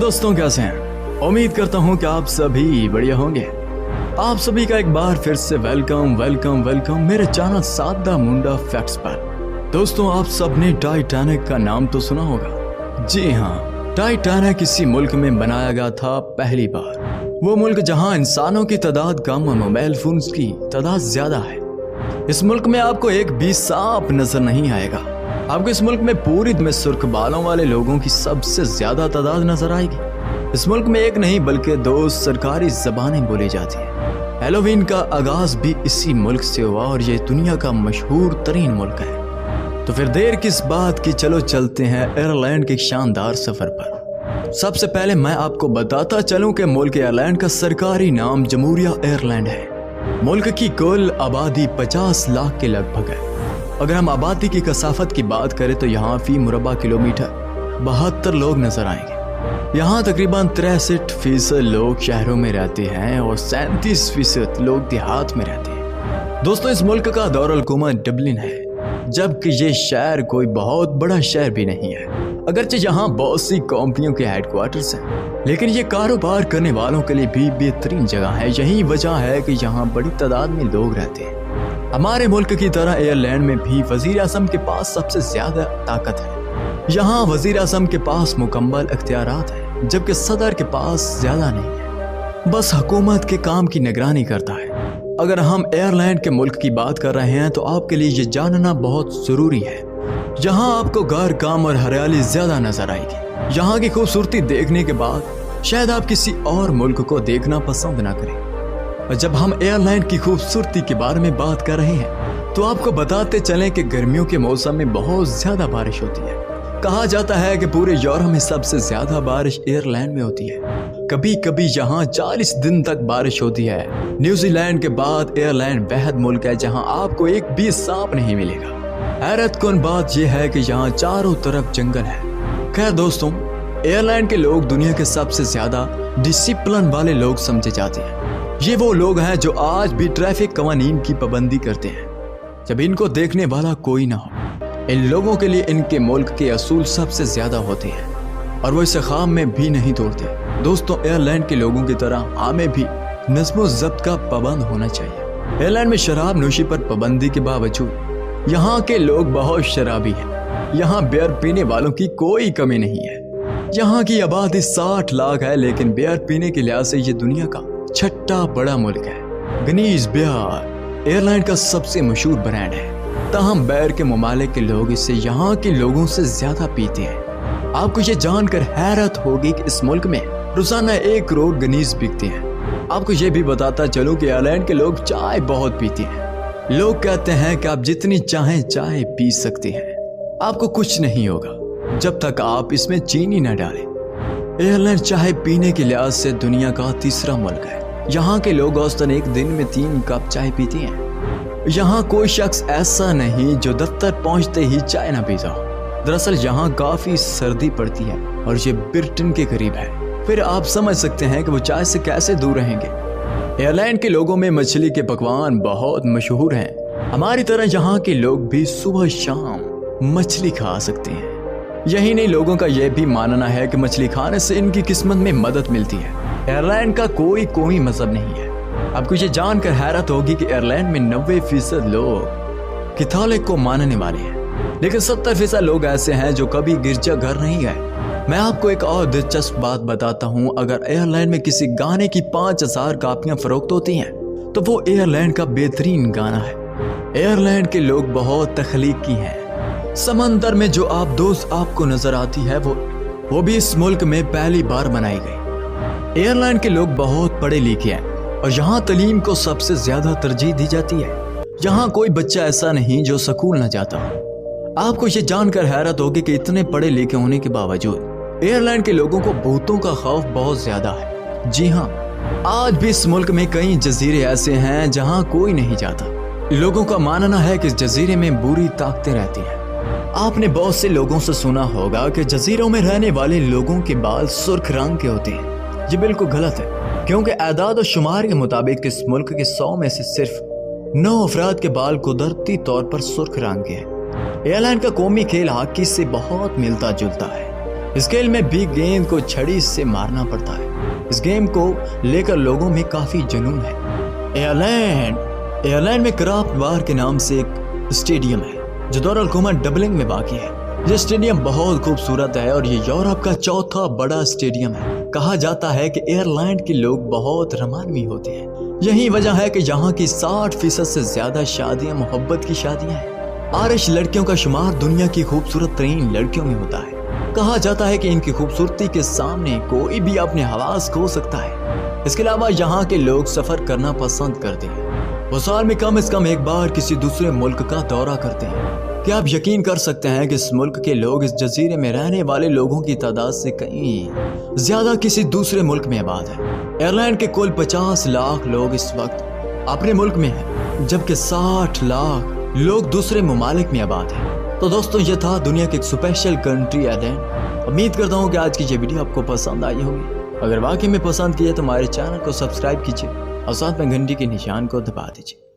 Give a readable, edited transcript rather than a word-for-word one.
दोस्तों, कैसे हैं? उम्मीद करता हूं कि आप सभी बढ़िया होंगे। आप सभी का एक बार फिर से वेलकम मेरे चैनल सादा मुंडा फैक्ट्स पर। दोस्तों, आप सबने टाइटैनिक का नाम तो सुना होगा। जी हाँ, टाइटैनिक किसी मुल्क में बनाया गया था पहली बार। वो मुल्क जहां इंसानों की तादाद कम और मोबाइल फोन की तादाद ज्यादा है। इस मुल्क में आपको एक भी सांप नजर नहीं आएगा। आपको इस मुल्क में पूरी में सुर्ख बालों वाले लोगों की सबसे ज्यादा तादाद नजर आएगी। इस मुल्क में एक नहीं बल्कि 2 सरकारी जबानें बोली जाती हैं। हैलोवीन का आगाज भी इसी मुल्क से हुआ और ये दुनिया का मशहूर तरीन मुल्क है। तो फिर देर किस बात की, चलो चलते हैं आयरलैंड के शानदार सफर पर। सबसे पहले मैं आपको बताता चलूं कि मुल्क आयरलैंड का सरकारी नाम जमहूरिया आयरलैंड है। मुल्क की कुल आबादी 50 लाख के लगभग है। अगर हम आबादी की कसाफत की बात करें तो यहाँ फी मुरबा किलोमीटर 72 लोग नजर आएंगे। यहाँ तकरीबन 63% लोग शहरों में रहते हैं और 37% लोग देहात में रहते हैं। दोस्तों, इस मुल्क का दौर-उल-हुकूमत डबलिन है, जबकि ये शहर कोई बहुत बड़ा शहर भी नहीं है। अगरचे यहाँ बहुत सी कंपनियों के हेडक्वार्टर्स हैं, लेकिन ये कारोबार करने वालों के लिए भी बेहतरीन जगह है। यही वजह है कि यहाँ बड़ी तादाद में लोग रहते हैं। हमारे मुल्क की तरह आयरलैंड में भी वजीर आज़म के पास सबसे ज्यादा ताकत है। यहाँ वजीर आज़म के पास मुकम्मल इख्तियारात है, जबकि सदर के पास ज्यादा नहीं है, बस हुकूमत के काम की निगरानी करता है। अगर हम आयरलैंड के मुल्क की बात कर रहे हैं तो आपके लिए ये जानना बहुत जरूरी है। यहाँ आपको घर, काम और हरियाली ज्यादा नजर आएगी। यहाँ की खूबसूरती देखने के बाद शायद आप किसी और मुल्क को देखना पसंद ना करें। और जब हम आयरलैंड की खूबसूरती के बारे में बात कर रहे हैं तो आपको बताते चलें कि गर्मियों के मौसम में बहुत ज्यादा बारिश होती है। कहा जाता है कि पूरे यूरोप में सबसे ज्यादा बारिश आयरलैंड में होती है। कभी कभी यहाँ 40 दिन तक बारिश होती है। न्यूजीलैंड के बाद आयरलैंड वह मुल्क है जहाँ आपको एक भी सांप नहीं मिलेगा। हैरतकुन बात यह है कि यहाँ चारों तरफ जंगल है। खैर दोस्तों, आयरलैंड के लोग दुनिया के सबसे ज्यादा डिसिप्लिन वाले लोग समझे जाते हैं। ये वो लोग हैं जो आज भी ट्रैफिक कवानीन की पाबंदी करते हैं जब इनको देखने वाला कोई ना हो। इन लोगों के लिए इनके मुल्क के असूल सबसे ज्यादा होते हैं और वो इसे खाम में भी नहीं तोड़ते। दोस्तों, आयरलैंड के लोगों की तरह हमें भी नज़्म व ज़ब्त का पाबंद होना चाहिए। आयरलैंड में शराब नोशी पर पाबंदी के बावजूद यहाँ के लोग बहुत शराबी हैं। यहाँ बियर पीने वालों की कोई कमी नहीं है। यहाँ की आबादी 60 लाख है, लेकिन बियर पीने के लिहाज से ये दुनिया का 6ठा बड़ा मुल्क है। गनीज बियर आयरलैंड का सबसे मशहूर ब्रांड है, ताहम बैर के ममालिक के लोग इसे यहाँ के लोगों से ज्यादा पीते हैं। आपको ये जानकर हैरत होगी कि इस मुल्क में रोजाना 1 करोड़ गनीज बिकते हैं। आपको ये भी बताता चलूं कि आयरलैंड के लोग चाय बहुत पीते हैं। लोग कहते हैं कि आप जितनी चाहें चाय पी सकते हैं, आपको कुछ नहीं होगा जब तक आप इसमें चीनी न डालें। आयरलैंड चाय पीने के लिहाज से दुनिया का 3रा मुल्क है। यहाँ के लोग औसतन एक दिन में 3 कप चाय पीते हैं। यहाँ कोई शख्स ऐसा नहीं जो दफ्तर पहुँचते ही चाय ना पीता हो। दरअसल यहाँ काफी सर्दी पड़ती है और ये ब्रिटेन के करीब है। फिर आप समझ सकते हैं कि वो चाय से कैसे दूर रहेंगे। आयरलैंड के लोगों में मछली के पकवान बहुत मशहूर हैं। हमारी तरह यहाँ के लोग भी सुबह शाम मछली खा सकते हैं। यही नहीं, लोगों का यह भी मानना है कि मछली खाने से इनकी किस्मत में मदद मिलती है। आयरलैंड का कोई मजहब नहीं है। आपको ये जानकर हैरत होगी कि आयरलैंड में 90% लोग कैथोलिक को मानने वाले हैं, लेकिन 70% लोग ऐसे हैं जो कभी गिरजा घर नहीं गए। मैं आपको एक और दिलचस्प बात बताता हूँ। अगर आयरलैंड में किसी गाने की 5000 कापियां फरोख्त होती हैं तो वो आयरलैंड का बेहतरीन गाना है। आयरलैंड के लोग बहुत तख्लीकी हैं। समंदर में जो दोस्त आपको नजर आती है वो भी इस मुल्क में पहली बार बनाई गई। आयरलैंड के लोग बहुत पढ़े लिखे हैं और यहाँ तालीम को सबसे ज्यादा तरजीह दी जाती है। यहाँ कोई बच्चा ऐसा नहीं जो स्कूल न जाता हो। आपको ये जानकर हैरत होगी कि इतने पढ़े लिखे होने के बावजूद आयरलैंड के लोगों को भूतों का खौफ बहुत ज्यादा है। जी हाँ, आज भी इस मुल्क में कई जजीरे ऐसे हैं जहाँ कोई नहीं जाता। लोगों का मानना है कि इस जजीरे में बुरी ताकतें रहती हैं। आपने बहुत से लोगों से सुना होगा कि जजीरों में रहने वाले लोगों के बाल सुर्ख रंग के होते हैं। ये बिल्कुल गलत है, क्योंकि आदाद और शुमार के मुताबिक इस मुल्क के 100 में से सिर्फ 9 अफराद के बाल कुदरती तौर पर सुर्ख रंग के हैं। आयरलैंड का कौमी खेल हॉकी से बहुत मिलता जुलता है। اس کھیل میں بگ گیند کو چھڑی سے مارنا پڑتا ہے۔ اس گیم کو لے کر لوگوں میں کافی جنون ہے۔ ایئرلینڈ میں کرافٹ بار کے نام سے ایک اسٹیڈیم ہے جو دار الحکومت ڈبلن میں واقع ہے۔ یہ اسٹیڈیم بہت خوبصورت ہے اور یہ یورپ کا چوتھا بڑا اسٹیڈیم ہے۔ کہا جاتا ہے کہ ایئرلینڈ کے لوگ بہت رومانوی ہوتے ہیں۔ یہی وجہ ہے کہ یہاں کی 60% سے زیادہ شادیاں محبت کی شادیاں ہیں۔ آئرش لڑکیوں کا شمار دنیا کی خوبصورت ترین لڑکیوں میں ہوتا ہے۔ کہا جاتا ہے کہ ان کی خوبصورتی کے سامنے کوئی بھی اپنے حواس کھو سکتا ہے۔ اس کے علاوہ یہاں کے لوگ سفر کرنا پسند کرتے ہیں۔ وہ سال میں کم از کم ایک بار کسی دوسرے ملک کا دورہ کرتے ہیں۔ کیا آپ یقین کر سکتے ہیں کہ اس ملک کے لوگ اس جزیرے میں رہنے والے لوگوں کی تعداد سے کہیں زیادہ کسی دوسرے ملک میں آباد ہے۔ ایئرلینڈ کے کل 50 لاکھ لوگ اس وقت اپنے ملک میں ہیں، جبکہ 60 لاکھ لوگ دوسرے ممالک میں آباد ہیں۔ تو دوستوں، یہ تھا دنیا کی ایک اسپیشل کنٹری ایئرلینڈ۔ امید کرتا ہوں کہ آج کی یہ ویڈیو آپ کو پسند آئی ہوگی۔ اگر واقعی میں پسند کی ہے تو ہمارے چینل کو سبسکرائب کیجیے اور ساتھ میں گھنٹی کے نشان کو دبا دیجیے۔